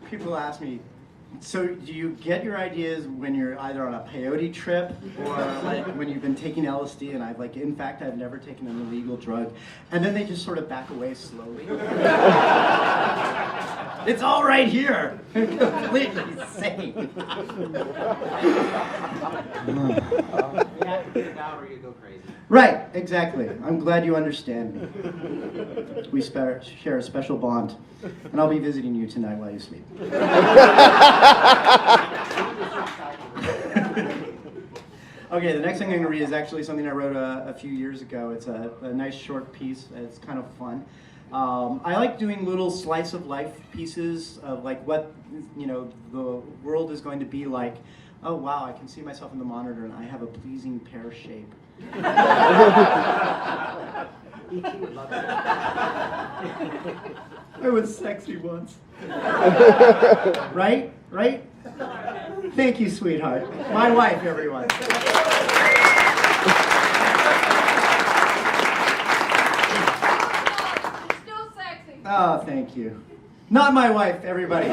People ask me, so do you get your ideas when you're either on a peyote trip or like when you've been taking LSD? And in fact, I've never taken an illegal drug. And then they just sort of back away slowly. It's all right here. Completely sane. You have to get it out or you go crazy. Right, exactly. I'm glad you understand me. We share a special bond, and I'll be visiting you tonight while you sleep. Okay, the next thing I'm going to read is actually something I wrote a few years ago. It's a nice short piece. It's kind of fun. I like doing little slice of life pieces of like what the world is going to be like. Oh wow, I can see myself in the monitor and I have a pleasing pear shape. I was sexy once. Right? Right? Thank you, sweetheart. My wife, everyone. Still sexy. Oh, thank you. Not my wife, everybody.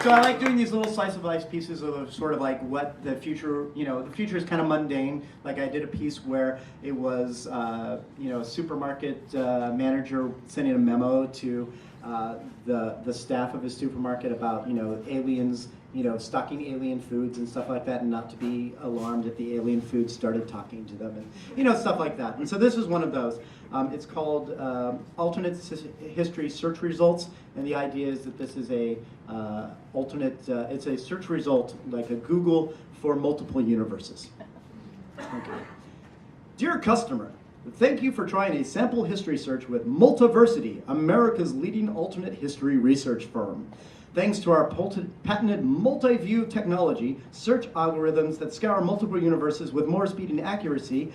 So I like doing these little slice of life pieces of sort of like what the future, the future is kind of mundane. Like I did a piece where it was, a supermarket manager sending a memo to the staff of his supermarket about, aliens, stocking alien foods and stuff like that, and not to be alarmed if the alien foods started talking to them, and stuff like that. And so this is one of those. It's called alternate history search results, and the idea is that this is a it's a search result like a Google for multiple universes. Okay. Dear customer, thank you for trying a sample history search with Multiversity, America's leading alternate history research firm. Thanks to our patented multi-view technology, search algorithms that scour multiple universes with more speed and accuracy,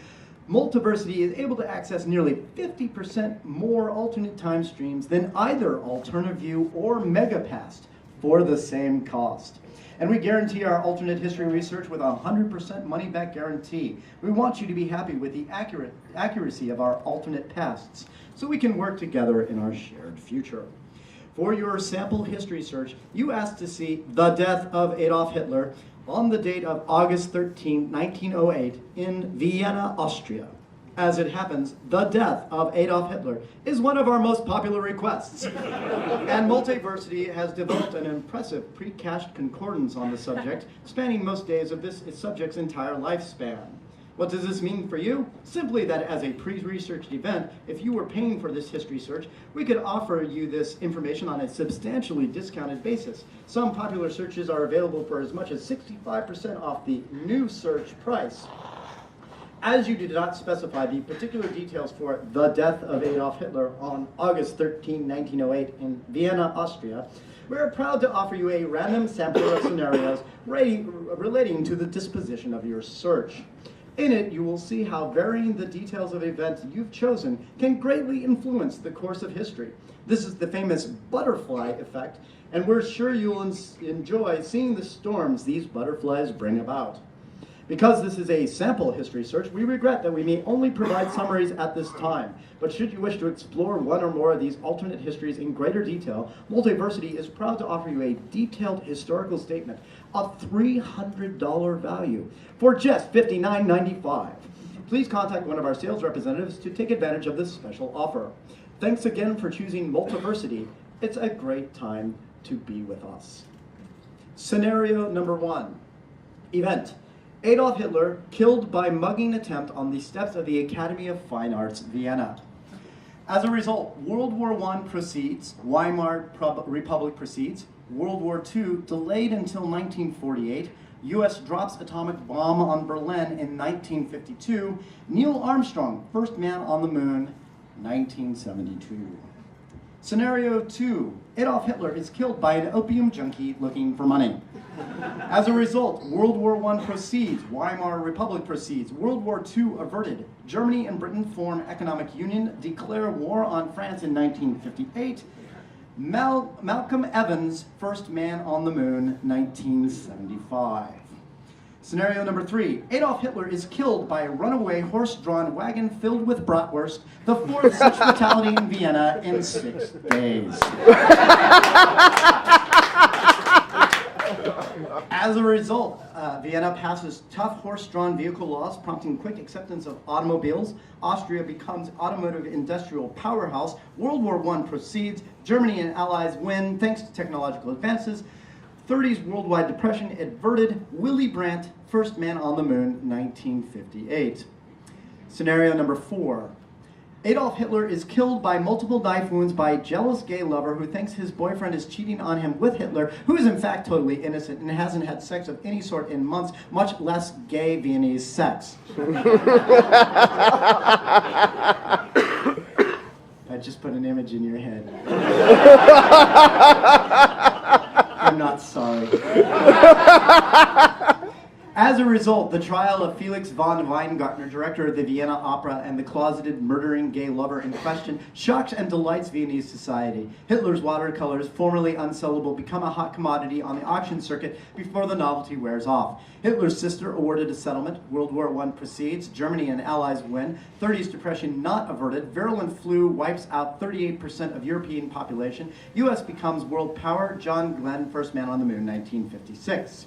Multiversity is able to access nearly 50% more alternate time streams than either AlternaView or Megapast for the same cost. And we guarantee our alternate history research with a 100% money-back guarantee. We want you to be happy with the accuracy of our alternate pasts so we can work together in our shared future. For your sample history search, you asked to see the death of Adolf Hitler on the date of August 13, 1908 in Vienna, Austria. As it happens, the death of Adolf Hitler is one of our most popular requests. And Multiversity has developed an impressive pre-cached concordance on the subject, spanning most days of this subject's entire lifespan. What does this mean for you? Simply that as a pre-researched event, if you were paying for this history search, we could offer you this information on a substantially discounted basis. Some popular searches are available for as much as 65% off the new search price. As you did not specify the particular details for the death of Adolf Hitler on August 13, 1908 in Vienna, Austria, we are proud to offer you a random sampler of scenarios relating to the disposition of your search. In it, you will see how varying the details of events you've chosen can greatly influence the course of history. This is the famous butterfly effect, and we're sure you'll enjoy seeing the storms these butterflies bring about. Because this is a sample history search, we regret that we may only provide summaries at this time. But should you wish to explore one or more of these alternate histories in greater detail, Multiversity is proud to offer you a detailed historical statement of $300 value for just $59.95. Please contact one of our sales representatives to take advantage of this special offer. Thanks again for choosing Multiversity. It's a great time to be with us. Scenario number 1. Event: Adolf Hitler killed by mugging attempt on the steps of the Academy of Fine Arts, Vienna. As a result, World War I proceeds, Weimar Republic proceeds, World War II delayed until 1948, U.S. drops atomic bomb on Berlin in 1952, Neil Armstrong, first man on the moon, 1972. Scenario 2, Adolf Hitler is killed by an opium junkie looking for money. As a result, World War I proceeds, Weimar Republic proceeds, World War II averted, Germany and Britain form economic union, declare war on France in 1958, Malcolm Evans, first man on the moon, 1975. Scenario number 3. Adolf Hitler is killed by a runaway horse-drawn wagon filled with bratwurst, the fourth such fatality in Vienna in 6 days. As a result, Vienna passes tough horse-drawn vehicle laws, prompting quick acceptance of automobiles. Austria becomes automotive industrial powerhouse. World War I proceeds. Germany and Allies win thanks to technological advances. 30s worldwide depression averted. Willy Brandt, first man on the moon, 1958. Scenario number 4. Adolf Hitler is killed by multiple knife wounds by a jealous gay lover who thinks his boyfriend is cheating on him with Hitler, who is in fact totally innocent and hasn't had sex of any sort in months, much less gay Viennese sex. I just put an image in your head. I'm not sorry. As a result, the trial of Felix von Weingartner, director of the Vienna Opera and the closeted murdering gay lover in question, shocks and delights Viennese society. Hitler's watercolors, formerly unsellable, become a hot commodity on the auction circuit before the novelty wears off. Hitler's sister awarded a settlement. World War I proceeds. Germany and Allies win. 30s depression not averted. Virulent flu wipes out 38% of European population. U.S. becomes world power. John Glenn, first man on the moon, 1956.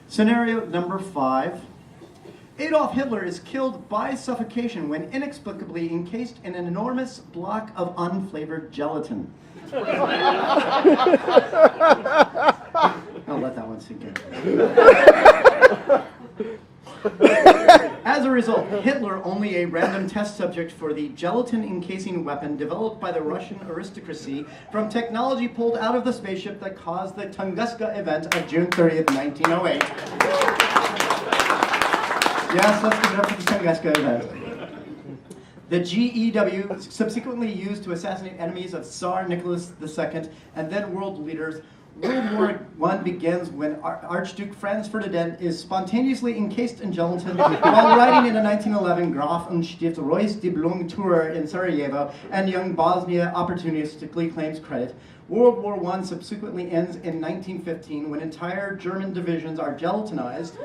Scenario number 5. Adolf Hitler is killed by suffocation when inexplicably encased in an enormous block of unflavored gelatin. I'll let that one sink in. As a result, Hitler, only a random test subject for the gelatin encasing weapon developed by the Russian aristocracy from technology pulled out of the spaceship that caused the Tunguska event of June 30th, 1908. Yes, let's give it up for the Tunguska event. The GEW subsequently used to assassinate enemies of Tsar Nicholas II and then world leaders. World War I begins when Archduke Franz Ferdinand is spontaneously encased in gelatin while riding in a 1911 Graf und Stift Reuss Diblung tour in Sarajevo, and young Bosnia opportunistically claims credit. World War I subsequently ends in 1915 when entire German divisions are gelatinized.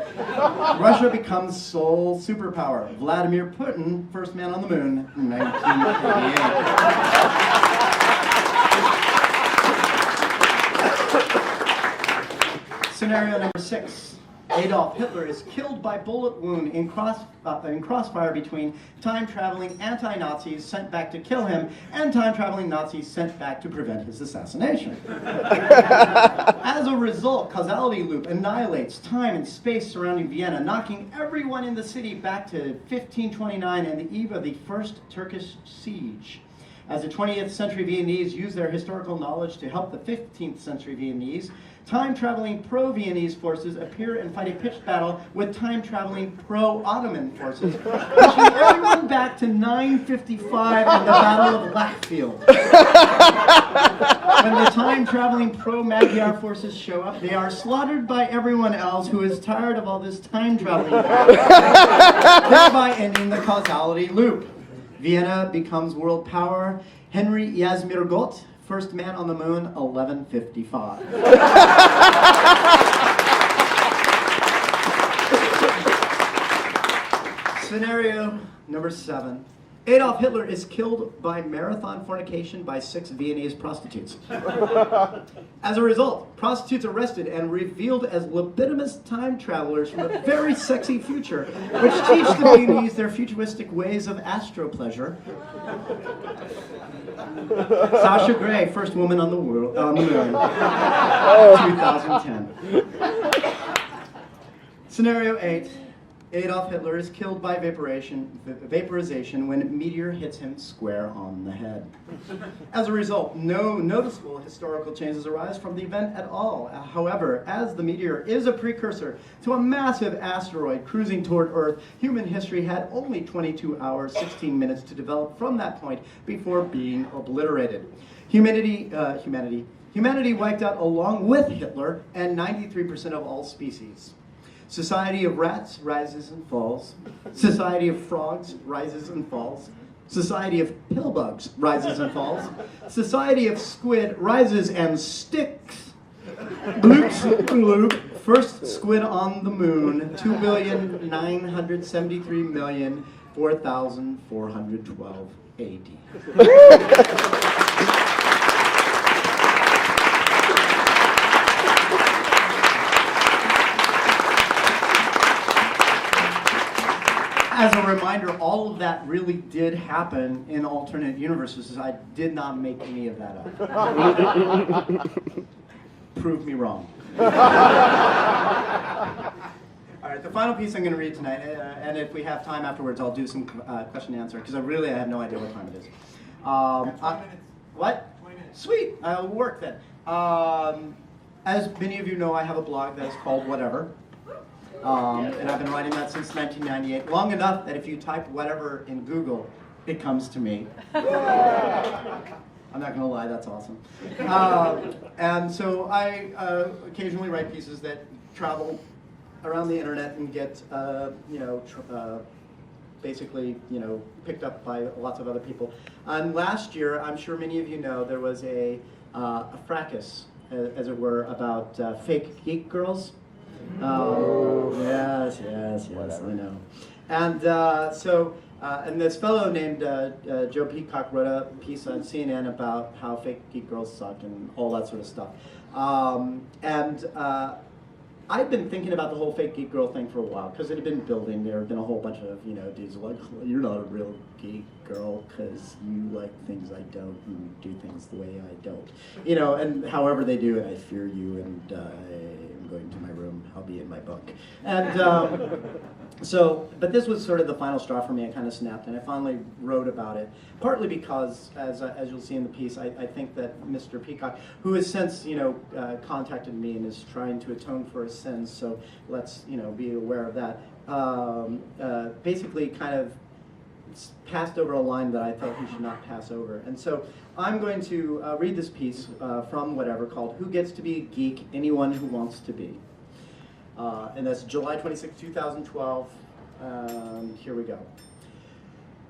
Russia becomes sole superpower. Vladimir Putin, first man on the moon, 1948. Scenario number 6. Adolf Hitler is killed by bullet wound in crossfire between time-traveling anti-Nazis sent back to kill him and time-traveling Nazis sent back to prevent his assassination. As a result, causality loop annihilates time and space surrounding Vienna, knocking everyone in the city back to 1529 and the eve of the first Turkish siege. As the 20th century Viennese use their historical knowledge to help the 15th century Viennese, time-traveling pro-Viennese forces appear and fight a pitched battle with time-traveling pro-Ottoman forces, pushing everyone back to 955 and the Battle of Lackfield. When the time-traveling pro-Magyar forces show up, they are slaughtered by everyone else who is tired of all this time-traveling, thereby ending the causality loop. Vienna becomes world power. Henry Yazmirgott, first man on the moon, 1155. Scenario number 7. Adolf Hitler is killed by marathon fornication by 6 Viennese prostitutes. As a result, prostitutes arrested and revealed as libidinous time travelers from a very sexy future, which teach the Viennese their futuristic ways of astro-pleasure. Sasha Grey, first woman on the moon, 2010. Scenario 8. Adolf Hitler is killed by vaporization when a meteor hits him square on the head. As a result, no noticeable historical changes arise from the event at all. However, as the meteor is a precursor to a massive asteroid cruising toward Earth, human history had only 22 hours, 16 minutes to develop from that point before being obliterated. Humanity wiped out along with Hitler and 93% of all species. Society of rats rises and falls. Society of frogs rises and falls. Society of pillbugs rises and falls. Society of squid rises and sticks. Bloop, bloop, First squid on the moon, 2,973,004,412 AD. As a reminder, all of that really did happen in alternate universes. I did not make any of that up. Prove me wrong. All right, the final piece I'm going to read tonight, and if we have time afterwards, I'll do some question and answer, because I have no idea what time it is. 20 minutes. What? 20 minutes. Sweet, I'll work then. As many of you know, I have a blog that is called Whatever. And I've been writing that since 1998, long enough that if you type whatever in Google, it comes to me. I'm not going to lie, that's awesome. And so I occasionally write pieces that travel around the internet and get, basically, picked up by lots of other people. And last year, I'm sure many of you know, there was a fracas, as it were, about fake geek girls. Yes, I know. And and this fellow named Joe Peacock wrote a piece on CNN about how fake geek girls suck and all that sort of stuff. I've been thinking about the whole fake geek girl thing for a while, because it had been building. There have been a whole bunch of, dudes like, you're not a real geek girl because you like things I don't and do things the way I don't. And however they do it, I fear you, and I'm going to my room. I'll be in my bunk. And but this was sort of the final straw for me. I kind of snapped, and I finally wrote about it, partly because, as you'll see in the piece, I think that Mr. Peacock, who has since, contacted me and is trying to atone for his sins, so let's, be aware of that, basically kind of passed over a line that I thought he should not pass over. And so I'm going to read this piece from Whatever, called Who Gets to Be a Geek? Anyone Who Wants to Be. And that's July 26, 2012. Here we go.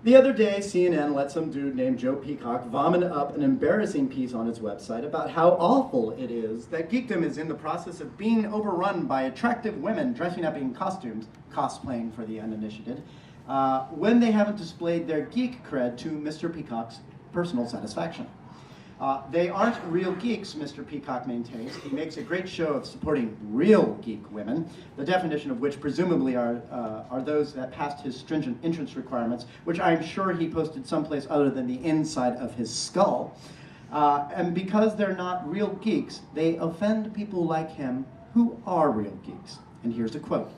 The other day, CNN let some dude named Joe Peacock vomit up an embarrassing piece on its website about how awful it is that geekdom is in the process of being overrun by attractive women dressing up in costumes, cosplaying for the uninitiated, when they haven't displayed their geek cred to Mr. Peacock's personal satisfaction. They aren't real geeks, Mr. Peacock maintains. He makes a great show of supporting real geek women, the definition of which presumably are those that passed his stringent entrance requirements, which I'm sure he posted someplace other than the inside of his skull. And because they're not real geeks, they offend people like him who are real geeks. And here's a quote.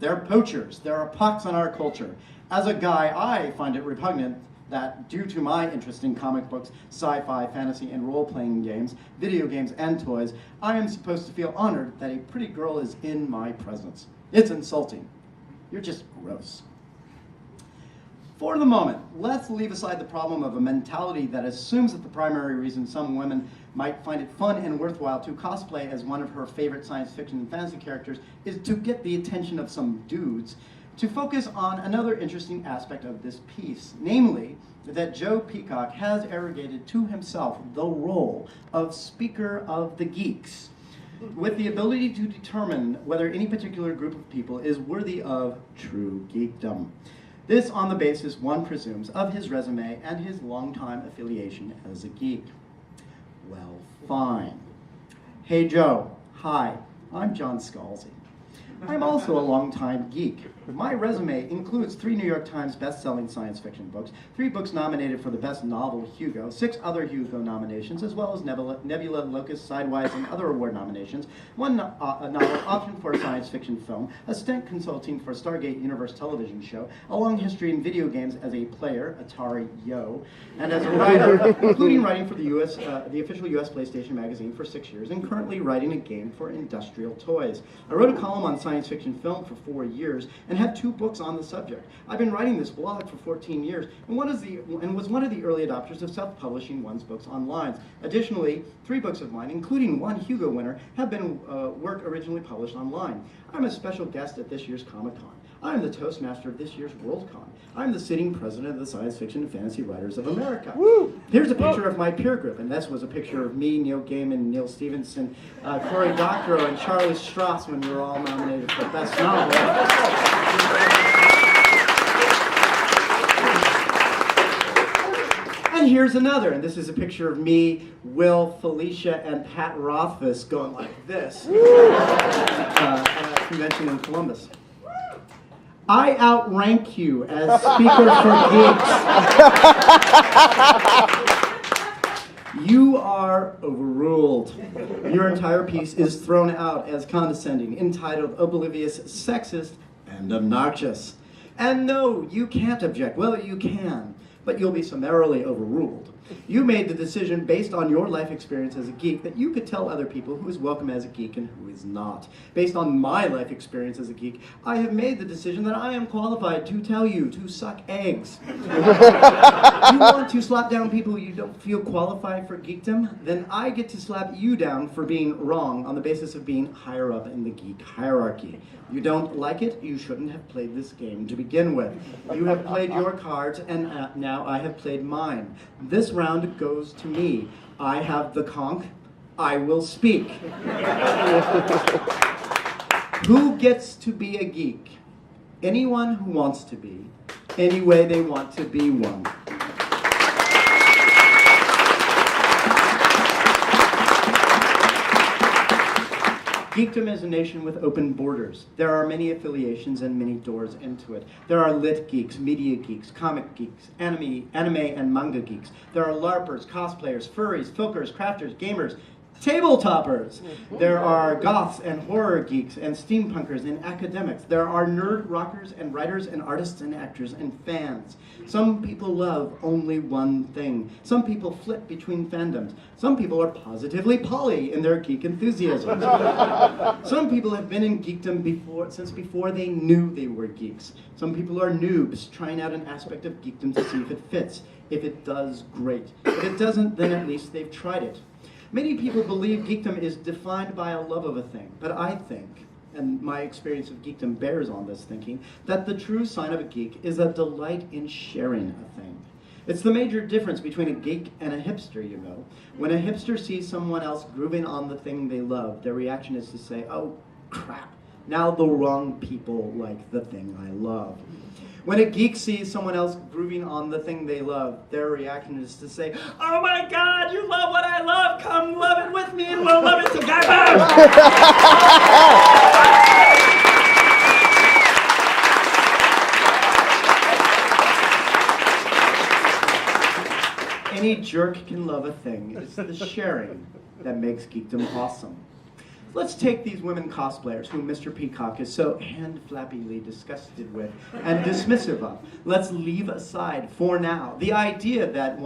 They're poachers. They're a pox on our culture. As a guy, I find it repugnant that, due to my interest in comic books, sci-fi, fantasy, and role-playing games, video games, and toys, I am supposed to feel honored that a pretty girl is in my presence. It's insulting. You're just gross. For the moment, let's leave aside the problem of a mentality that assumes that the primary reason some women might find it fun and worthwhile to cosplay as one of her favorite science fiction and fantasy characters is to get the attention of some dudes, to focus on another interesting aspect of this piece, namely that Joe Peacock has arrogated to himself the role of Speaker of the Geeks, with the ability to determine whether any particular group of people is worthy of true geekdom. This on the basis, one presumes, of his resume and his longtime affiliation as a geek. Well, fine. Hey Joe, hi, I'm John Scalzi. I'm also a longtime geek. My resume includes 3 New York Times best-selling science fiction books, 3 books nominated for the Best Novel Hugo, 6 other Hugo nominations, as well as Nebula, Locust, Sidewise, and other award nominations, 1 novel option for a science fiction film, a stint consulting for a Stargate Universe television show, a long history in video games as a player, Atari Yo, and as a writer, including writing for the official US PlayStation magazine for 6 years, and currently writing a game for Industrial Toys. I wrote a column on science fiction film for 4 years, and have 2 books on the subject. I've been writing this blog for 14 years, and was one of the early adopters of self-publishing one's books online. Additionally, 3 books of mine, including 1 Hugo winner, have been work originally published online. I'm a special guest at this year's Comic-Con. I'm the Toastmaster of this year's Worldcon. I'm the sitting president of the Science Fiction and Fantasy Writers of America. Woo! Here's a picture of my peer group, and this was a picture of me, Neil Gaiman, Neil Stephenson, Cory Doctorow, and Charlie Strauss when we were all nominated for Best Novel. And here's another, and this is a picture of me, Will, Felicia, and Pat Rothfuss going like this at a convention in Columbus. I outrank you as Speaker for Geeks. You are overruled. Your entire piece is thrown out as condescending, entitled, oblivious, sexist, and obnoxious. And no, you can't object. Well, you can, but you'll be summarily overruled. You made the decision based on your life experience as a geek that you could tell other people who is welcome as a geek and who is not. Based on my life experience as a geek, I have made the decision that I am qualified to tell you to suck eggs. You want to slap down people you don't feel qualified for geekdom? Then I get to slap you down for being wrong on the basis of being higher up in the geek hierarchy. You don't like it? You shouldn't have played this game to begin with. You have played your cards, and now I have played mine. This round goes to me. I have the conch. I will speak. Who gets to be a geek? Anyone who wants to be, any way they want to be one. Geekdom is a nation with open borders. There are many affiliations and many doors into it. There are lit geeks, media geeks, comic geeks, anime and manga geeks. There are LARPers, cosplayers, furries, filkers, crafters, gamers, tabletoppers. There are goths and horror geeks and steampunkers and academics. There are nerd rockers and writers and artists and actors and fans. Some people love only one thing. Some people flip between fandoms. Some people are positively poly in their geek enthusiasm. Some people have been in geekdom since before they knew they were geeks. Some people are noobs trying out an aspect of geekdom to see if it fits. If it does, great. If it doesn't, then at least they've tried it. Many people believe geekdom is defined by a love of a thing, but I think, and my experience of geekdom bears on this thinking, that the true sign of a geek is a delight in sharing a thing. It's the major difference between a geek and a hipster, you know. When a hipster sees someone else grooving on the thing they love, their reaction is to say, oh, crap, now the wrong people like the thing I love. When a geek sees someone else grooving on the thing they love, their reaction is to say, oh my God, you love what I love, come love it with me and we'll love it together! Any jerk can love a thing. It's the sharing that makes geekdom awesome. Let's take these women cosplayers whom Mr. Peacock is so hand-flappingly disgusted with and dismissive of. Let's leave aside, for now, the idea that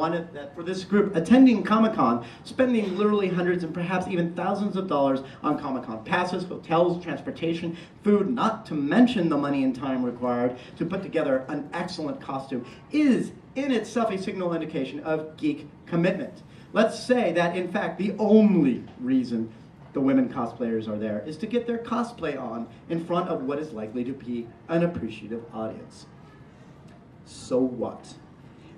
for this group attending Comic-Con, spending literally hundreds and perhaps even thousands of dollars on Comic-Con passes, hotels, transportation, food, not to mention the money and time required to put together an excellent costume, is in itself a signal indication of geek commitment. Let's say that, in fact, the only reason the women cosplayers are there is to get their cosplay on in front of what is likely to be an appreciative audience. So what?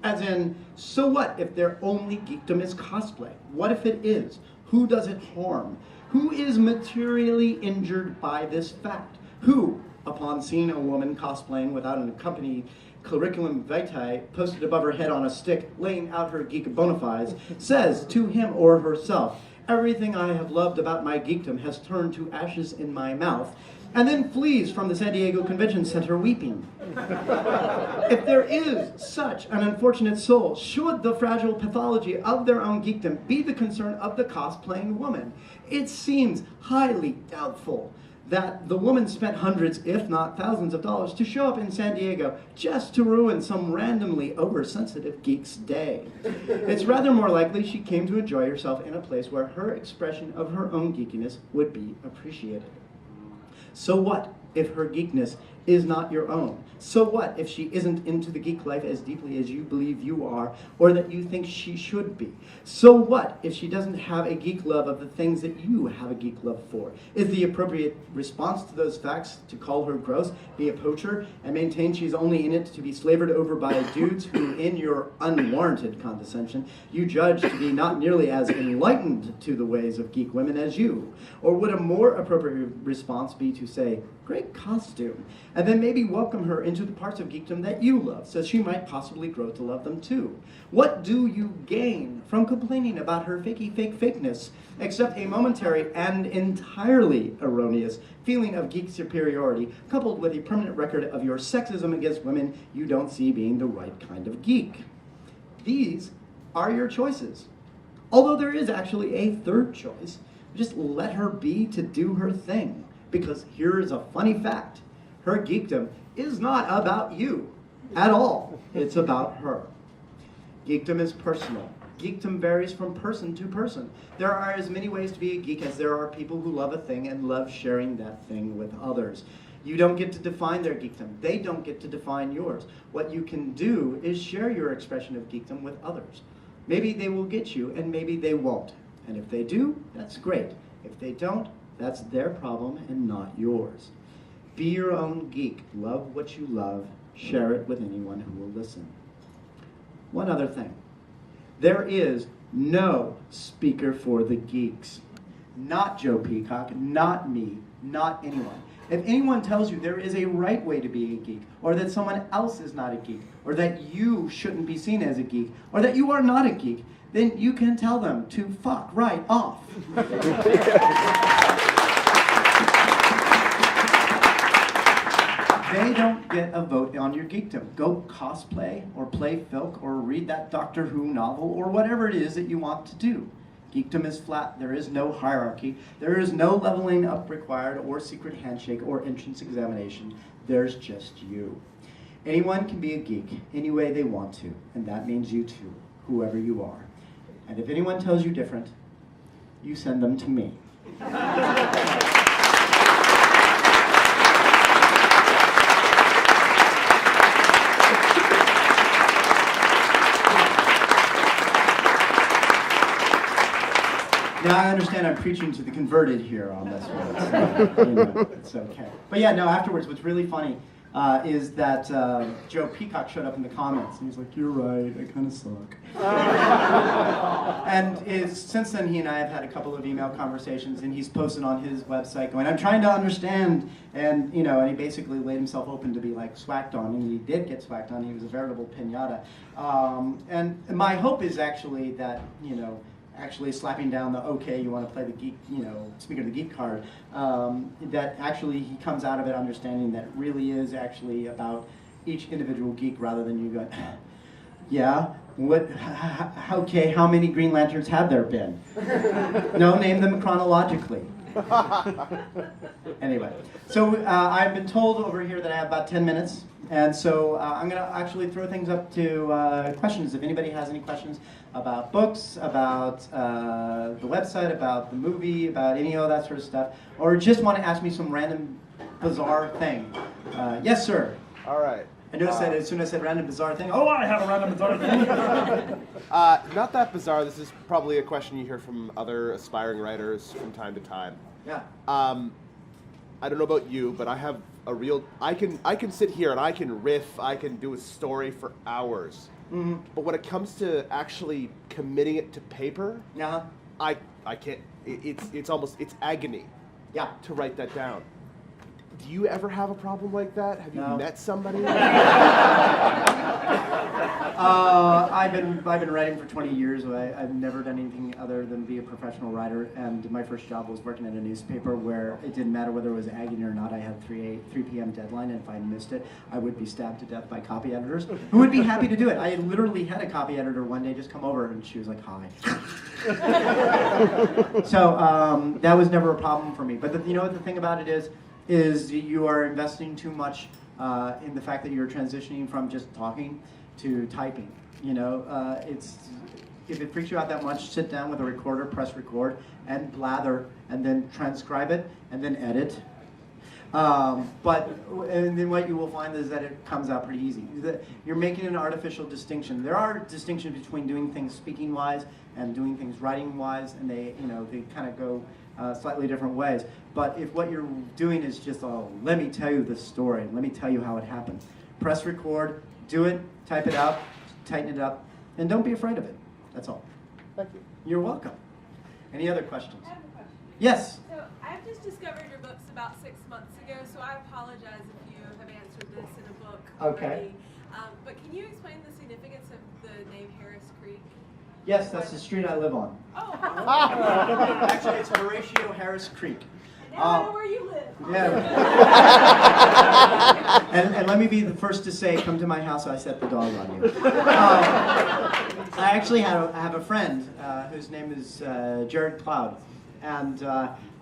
As in, so what if their only geekdom is cosplay? What if it is? Who does it harm? Who is materially injured by this fact? Who, upon seeing a woman cosplaying without an accompanying curriculum vitae posted above her head on a stick, laying out her geek bona fides, says to him or herself, everything I have loved about my geekdom has turned to ashes in my mouth, and then flees from the San Diego Convention Center weeping. If there is such an unfortunate soul, should the fragile pathology of their own geekdom be the concern of the cosplaying woman? It seems highly doubtful that the woman spent hundreds, if not thousands of dollars to show up in San Diego just to ruin some randomly oversensitive geek's day. It's rather more likely she came to enjoy herself in a place where her expression of her own geekiness would be appreciated. So what if her geekness is not your own. So what if she isn't into the geek life as deeply as you believe you are, or that you think she should be? So what if she doesn't have a geek love of the things that you have a geek love for? Is the appropriate response to those facts to call her gross, be a poacher, and maintain she's only in it to be slavered over by dudes who, in your unwarranted condescension, you judge to be not nearly as enlightened to the ways of geek women as you? Or would a more appropriate response be to say, great costume, and then maybe welcome her into the parts of geekdom that you love, so she might possibly grow to love them too? What do you gain from complaining about her fakeness, except a momentary and entirely erroneous feeling of geek superiority, coupled with a permanent record of your sexism against women you don't see being the right kind of geek? These are your choices. Although there is actually a third choice, just let her be to do her thing. Because here is a funny fact. Her geekdom is not about you at all. It's about her. Geekdom is personal. Geekdom varies from person to person. There are as many ways to be a geek as there are people who love a thing and love sharing that thing with others. You don't get to define their geekdom. They don't get to define yours. What you can do is share your expression of geekdom with others. Maybe they will get you and maybe they won't. And if they do, that's great. If they don't, that's their problem and not yours. Be your own geek. Love what you love. Share it with anyone who will listen. One other thing. There is no speaker for the geeks. Not Joe Peacock, not me, not anyone. If anyone tells you there is a right way to be a geek, or that someone else is not a geek, or that you shouldn't be seen as a geek, or that you are not a geek, then you can tell them to fuck right off. They don't get a vote on your geekdom. Go cosplay, or play Filk, or read that Doctor Who novel, or whatever it is that you want to do. Geekdom is flat. There is no hierarchy. There is no leveling up required, or secret handshake, or entrance examination. There's just you. Anyone can be a geek any way they want to, and that means you too, whoever you are. And if anyone tells you different, you send them to me. Now I understand I'm preaching to the converted here on this one, so, it's okay. But yeah, no, afterwards, what's really funny is that Joe Peacock showed up in the comments, and he's like, you're right, I kind of suck. And since then, he and I have had a couple of email conversations, and he's posted on his website going, I'm trying to understand, and and he basically laid himself open to be like swacked on, and he did get swacked on. He was a veritable piñata. And my hope is actually that, actually slapping down the okay, you want to play the geek, speaker of the geek card, that actually he comes out of it understanding that it really is actually about each individual geek rather than you going, yeah, okay, how many Green Lanterns have there been? No, name them chronologically. Anyway, so I've been told over here that I have about 10 minutes, and so I'm going to actually throw things up to questions. If anybody has any questions about books, about the website, about the movie, about any of that sort of stuff, or just want to ask me some random bizarre thing. Yes, sir. All right. I noticed that as soon as I said random bizarre thing, oh, I have a random bizarre thing. Not that bizarre. This is probably a question you hear from other aspiring writers from time to time. Yeah. I don't know about you, but I have a real. I can sit here and I can riff. I can do a story for hours. Mm-hmm. But when it comes to actually committing it to paper, I can't. It's agony. Yeah. To write that down. Do you ever have a problem like that? Have you met somebody? I've been writing for 20 years. I've never done anything other than be a professional writer, and my first job was working at a newspaper where it didn't matter whether it was agony or not. I had 3 p.m. deadline, and if I missed it, I would be stabbed to death by copy editors who would be happy to do it. I literally had a copy editor one day just come over, and she was like, hi. So that was never a problem for me. But the thing about it is you are investing too much in the fact that you're transitioning from just talking to typing. If it freaks you out that much, sit down with a recorder, press record, and blather, and then transcribe it, and then edit. And then what you will find is that it comes out pretty easy. You're making an artificial distinction. There are distinctions between doing things speaking-wise and doing things writing-wise, and they kind of go slightly different ways. But if what you're doing is just, oh, let me tell you the story, let me tell you how it happened. Press record, do it, type it out, tighten it up, and don't be afraid of it. That's all. Thank you. You're welcome. Any other questions? I have a question. Yes. So I've just discovered your books about 6 months ago, so I apologize if you have answered this in a book Okay. already. But can you explain the significance of the name Harris Creek? Yes, that's the street I live on. Oh, Actually, it's Horatio Harris Creek. now I know where you live. Yeah. and let me be the first to say, come to my house, I set the dog on you. I actually have a friend whose name is Jared Cloud. And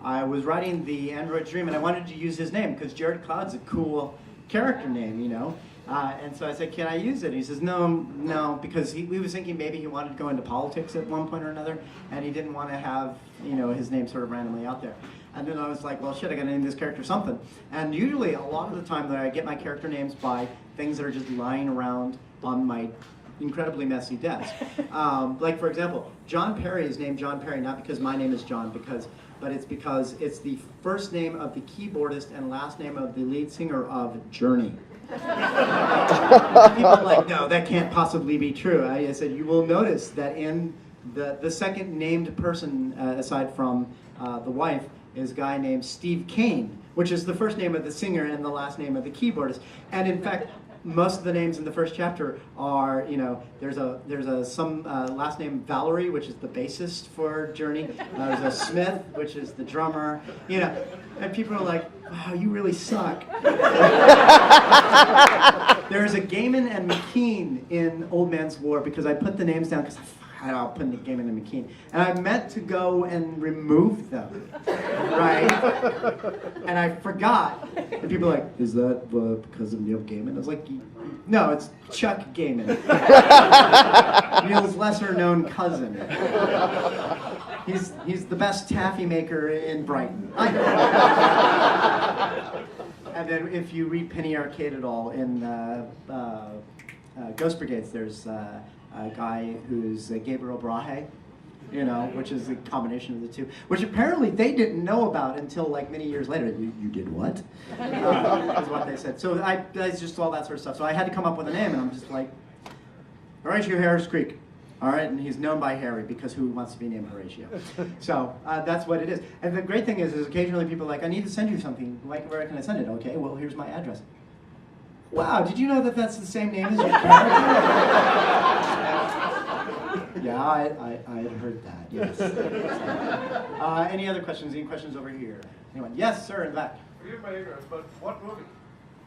I was writing the Android's Dream, and I wanted to use his name because Jared Cloud's a cool character name, you know. And so I said, can I use it? He says, no, because he was thinking maybe he wanted to go into politics at one point or another, and he didn't want to have, his name sort of randomly out there. And then I was like, well, shit, I gotta name this character something. And usually, a lot of the time, I get my character names by things that are just lying around on my incredibly messy desk. Like, for example, John Perry is named John Perry, not because my name is John, but it's because it's the first name of the keyboardist and last name of the lead singer of Journey. People are like, no, that can't possibly be true. I said, you will notice that in the second named person, aside from the wife, is a guy named Steve Kane, which is the first name of the singer and the last name of the keyboardist. And in fact, most of the names in the first chapter are, there's some last name Valerie, which is the bassist for Journey. There's a Smith, which is the drummer. And people are like, wow, you really suck. There's a Gaiman and McKean in Old Man's War because I put the names down because I'll put the Gaiman and McKean. And I meant to go and remove them, right? And I forgot. And people are like, is that because of Neil Gaiman? I was like, no, it's Chuck Gaiman. Neil's lesser-known cousin. He's the best taffy maker in Brighton. And then if you read Penny Arcade at all, in Ghost Brigades, there's a guy who's Gabriel Brahe, which is a combination of the two, which apparently they didn't know about until like many years later. You did what? Is what they said. So I just all that sort of stuff. So I had to come up with a name, and I'm just like, Horatio Harris Creek. All right, and he's known by Harry because who wants to be named Horatio? So that's what it is. And the great thing is occasionally people are like, I need to send you something. Like, where can I send it? Okay, well, here's my address. Wow, did you know that that's the same name as your character? Yeah, I had heard that, yes. Any other questions? Any questions over here? Anyone? Yes, sir, in fact. Forgive my ignorance, but what movie?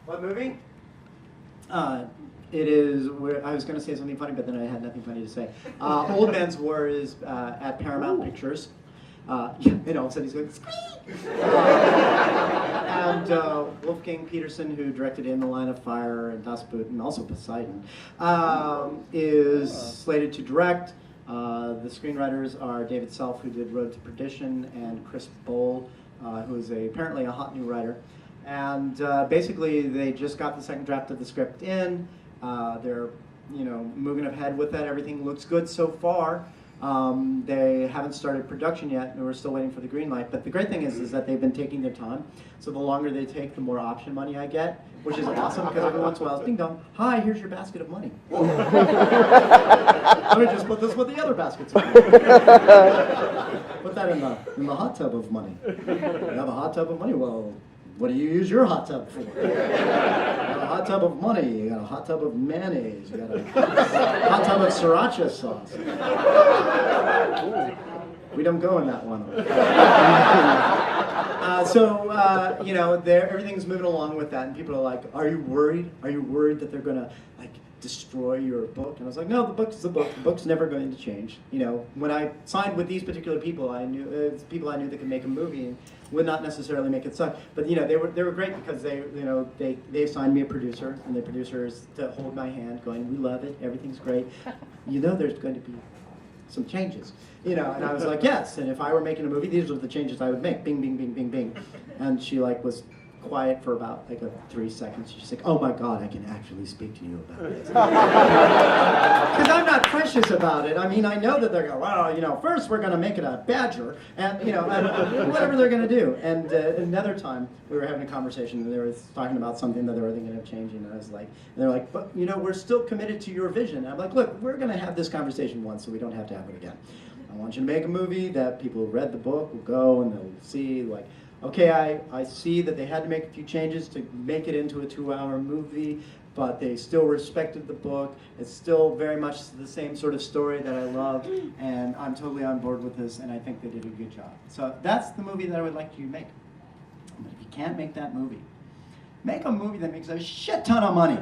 What movie? It is, I was going to say something funny, but then I had nothing funny to say. Old Man's War is at Paramount Pictures. All of a sudden he's going, squeak! And Wolfgang Peterson, who directed In the Line of Fire and Das Boot, and also Poseidon, is slated to direct. The screenwriters are David Self, who did Road to Perdition, and Chris Bowl, who is apparently a hot new writer. And basically, they just got the second draft of the script in. They're, moving ahead with that. Everything looks good so far. They haven't started production yet, and we're still waiting for the green light. But the great thing is that they've been taking their time. So the longer they take, the more option money I get, which is awesome because every once in a while, it's ding dong. Hi, here's your basket of money. Let me just put this with the other baskets of money. Put that in the hot tub of money. You have a hot tub of money? Well, what do you use your hot tub for? You got a hot tub of money, you got a hot tub of mayonnaise, you got a hot tub of sriracha sauce. We don't go in that one. Everything's moving along with that, and people are like, are you worried? Are you worried that they're going to, destroy your book? And I was like, no, the book's the book. The book's never going to change. When I signed with these particular people, I knew people I knew that could make a movie and would not necessarily make it suck. But they were great because they assigned me a producer, and the producer is to hold my hand, going, we love it, everything's great. There's going to be some changes. And I was like, yes. And if I were making a movie, these are the changes I would make. Bing, bing, bing, bing, bing. And she was quiet for about like 3 seconds. She's like, "Oh my God, I can actually speak to you about this." Because I'm not precious about it. I mean, I know that they're going, well, you know, first we're going to make it a badger, and you know, and whatever they're going to do. And another time we were having a conversation, and they were talking about something that they were thinking of changing. And I was like, and they're like, but you know, we're still committed to your vision. And I'm like, look, we're going to have this conversation once, so we don't have to have it again. I want you to make a movie that people who read the book will go and they'll see, like, okay, I see that they had to make a few changes to make it into a 2-hour movie, but they still respected the book. It's still very much the same sort of story that I love, and I'm totally on board with this, and I think they did a good job. So that's the movie that I would like you to make. But if you can't make that movie, make a movie that makes a shit ton of money.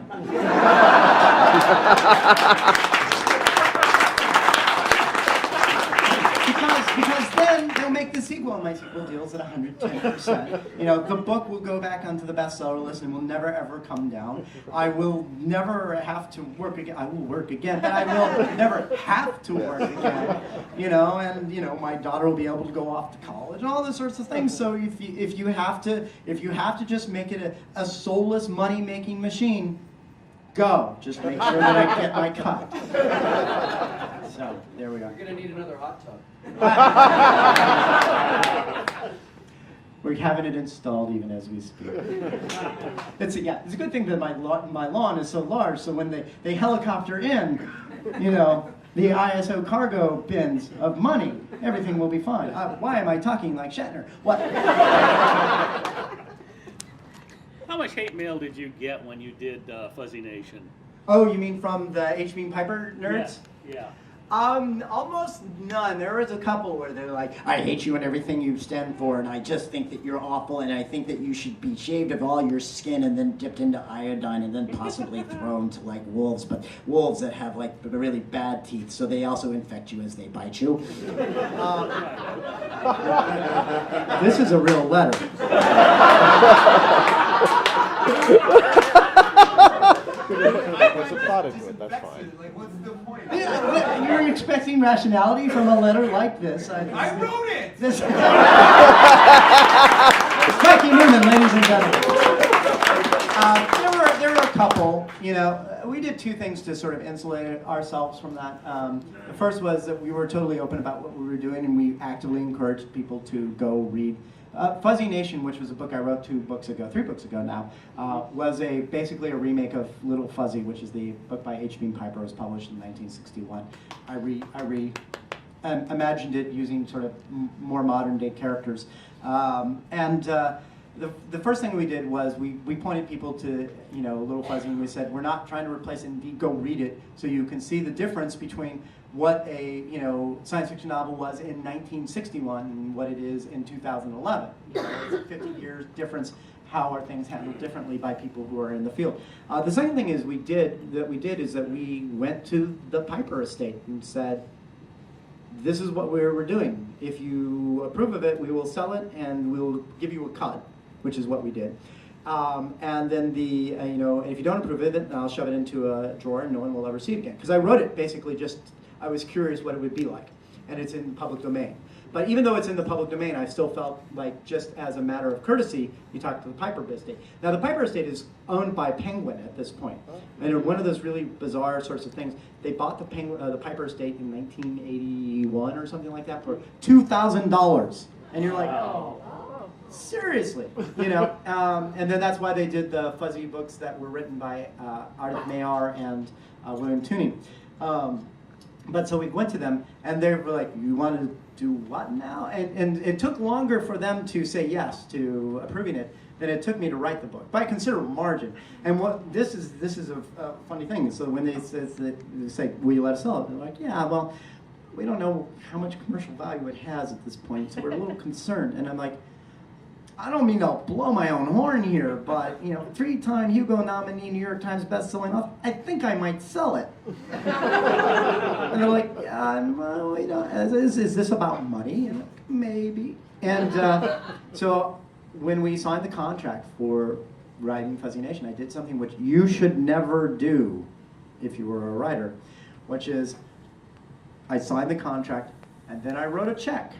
Because then they'll make the sequel, and my sequel deals at 110%. You know, the book will go back onto the bestseller list and will never ever come down. I will never have to work again. I will work again, but I will never have to work again. You know, and you know, my daughter will be able to go off to college and all those sorts of things. So if you have to just make it a soulless money making machine, go. Just make sure that I get my cut. So there we are. You're gonna need another hot tub. We're having it installed even as we speak. It's a good thing that my lawn is so large, so when they helicopter in, you know, the ISO cargo bins of money, everything will be fine. Why am I talking like Shatner? What? How much hate mail did you get when you did Fuzzy Nation? Oh, you mean from the H.B. Piper nerds? Yeah. Almost none. There was a couple where they're like, I hate you and everything you stand for, and I just think that you're awful, and I think that you should be shaved of all your skin and then dipped into iodine and then possibly thrown to like wolves, but wolves that have like really bad teeth, so they also infect you as they bite you. This is a real letter. There's a plot into it, that's fine. Like, what's the point? You're expecting rationality from a letter like this. I wrote it! This Becky Newman, ladies and gentlemen. There were a couple, you know. We did two things to sort of insulate ourselves from that. The first was that we were totally open about what we were doing, and we actively encouraged people to go read. Fuzzy Nation, which was a book I wrote 3 books ago now, was basically a remake of Little Fuzzy, which is the book by H.B. Piper. It was published in 1961. I imagined it using sort of more modern day characters. The first thing we did was we pointed people to, you know, Little Fuzzy, and we said, we're not trying to replace it, indeed, go read it so you can see the difference between what a, you know, science fiction novel was in 1961 and what it is in 2011. You know, it's a 50 years difference. How are things handled differently by people who are in the field? The second thing is we went to the Piper estate and said, this is what we're doing. If you approve of it, we will sell it and we'll give you a cut, which is what we did. And then you know, if you don't approve of it, then I'll shove it into a drawer and no one will ever see it again. Because I wrote it basically I was curious what it would be like. And it's in public domain. But even though it's in the public domain, I still felt like, just as a matter of courtesy, you talk to the Piper estate. Now, the Piper estate is owned by Penguin at this point. And one of those really bizarre sorts of things, they bought the Piper estate in 1981 or something like that for $2,000. And you're like, oh, seriously, you know? And then that's why they did the Fuzzy books that were written by Ardith Mayar and William Tooney. But so we went to them, and they were like, you want to do what now? And it took longer for them to say yes to approving it than it took me to write the book, by a considerable margin. And this is a funny thing. So when they say, will you let us sell it? They're like, yeah, well, we don't know how much commercial value it has at this point, so we're a little concerned. And I'm like, I don't mean to blow my own horn here, but, you know, 3-time Hugo nominee, New York Times best-selling author, I think I might sell it. And they're like, well, you know, is this about money? And maybe. And so when we signed the contract for writing Fuzzy Nation, I did something which you should never do if you were a writer, which is I signed the contract, and then I wrote a check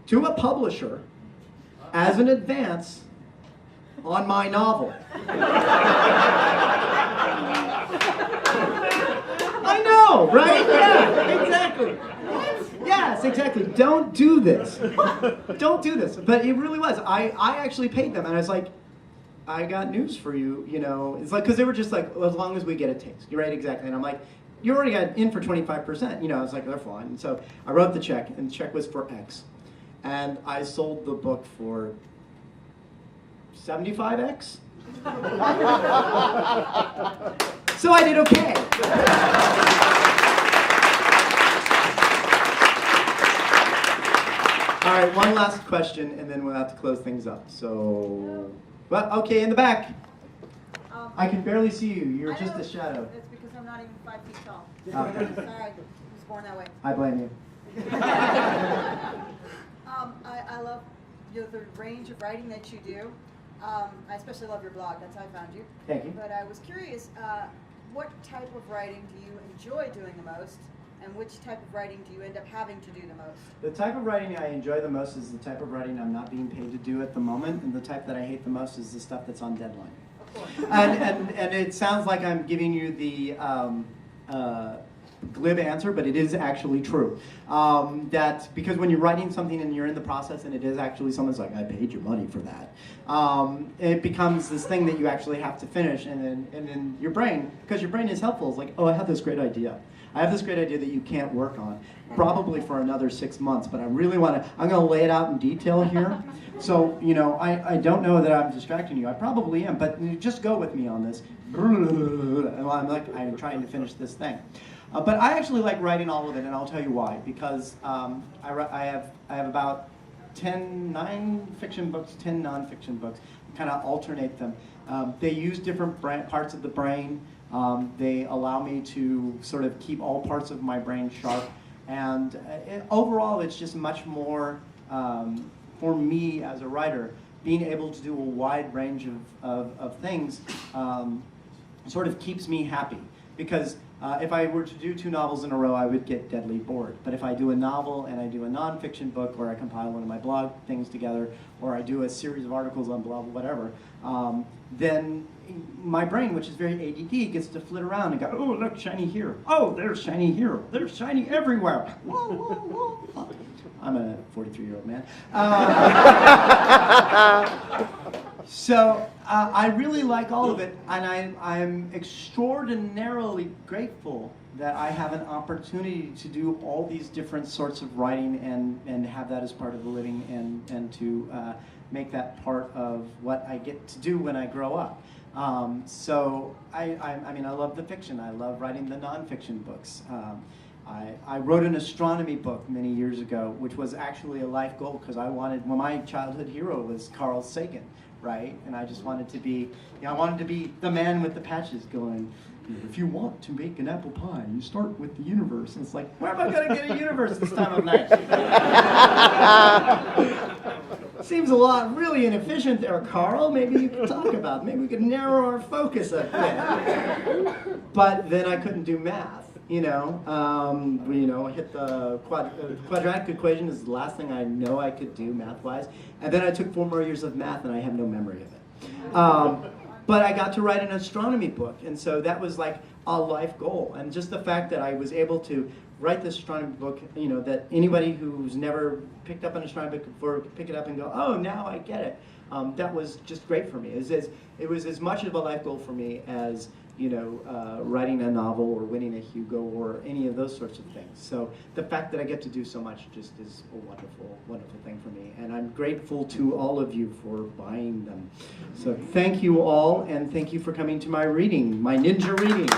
to a publisher as an advance on my novel. I know, right? Yeah, exactly. Yes, exactly. Don't do this. Don't do this. But it really was. I actually paid them, and I was like, I got news for you, you know. It's like, because they were just like, well, as long as we get a taste. You're right, exactly. And I'm like, you already got in for 25%. You know, I was like, they're fine. And so I wrote the check, and the check was for X. And I sold the book for 75X. So I did okay. All right, one last question, and then we'll have to close things up. So, well, okay, in the back. I can barely see you. You're just a shadow. It's because I'm not even 5 feet tall. Okay. Sorry, I was born that way. I blame you. I love the range of writing that you do. I especially love your blog. That's how I found you. Thank you. But I was curious, what type of writing do you enjoy doing the most? And which type of writing do you end up having to do the most? The type of writing I enjoy the most is the type of writing I'm not being paid to do at the moment, and the type that I hate the most is the stuff that's on deadline. Of course. And it sounds like I'm giving you the glib answer, but it is actually true. That because when you're writing something and you're in the process and it is actually someone's like, I paid you money for that, it becomes this thing that you actually have to finish, and then your brain, because your brain is helpful, is like, oh, I have this great idea. I have this great idea that you can't work on, probably for another 6 months, but I really want to, I'm going to lay it out in detail here. So, you know, I don't know that I'm distracting you. I probably am, but just go with me on this. I'm trying to finish this thing. But I actually like writing all of it, and I'll tell you why. Because I have about 9 fiction books, 10 nonfiction books, kind of alternate them. They use different parts of the brain. They allow me to sort of keep all parts of my brain sharp. And overall, it's just much more, for me as a writer, being able to do a wide range of things sort of keeps me happy. Because if I were to do 2 novels in a row, I would get deadly bored. But if I do a novel and I do a nonfiction book, or I compile one of my blog things together, or I do a series of articles on blah, whatever, then my brain, which is very ADD, gets to flit around and go, oh, look, shiny here. Oh, there's shiny here. There's shiny everywhere. Whoa, whoa, whoa. I'm a 43-year-old man. So I really like all of it, and I'm extraordinarily grateful that I have an opportunity to do all these different sorts of writing and have that as part of the living, and to make that part of what I get to do when I grow up. So I mean, I love the fiction. I love writing the nonfiction books. I wrote an astronomy book many years ago, which was actually a life goal, because I wanted, well, my childhood hero was Carl Sagan, right? And I just wanted to be, you know, I wanted to be the man with the patches going, if you want to make an apple pie, you start with the universe. And it's like, where am I going to get a universe this time of night? Seems a lot really inefficient there, Carl. Maybe you could talk about it. Maybe we could narrow our focus a bit. But then I couldn't do math. You know, hit the quadratic equation is the last thing I know I could do math-wise. And then I took 4 more years of math, and I have no memory of it. But I got to write an astronomy book, and so that was like a life goal. And just the fact that I was able to write this astronomy book, you know, that anybody who's never picked up an astronomy book before could pick it up and go, oh, now I get it. That was just great for me. It was as much of a life goal for me as, you know, writing a novel or winning a Hugo or any of those sorts of things. So the fact that I get to do so much just is a wonderful, wonderful thing for me. And I'm grateful to all of you for buying them. So thank you all, and thank you for coming to my reading, my ninja reading.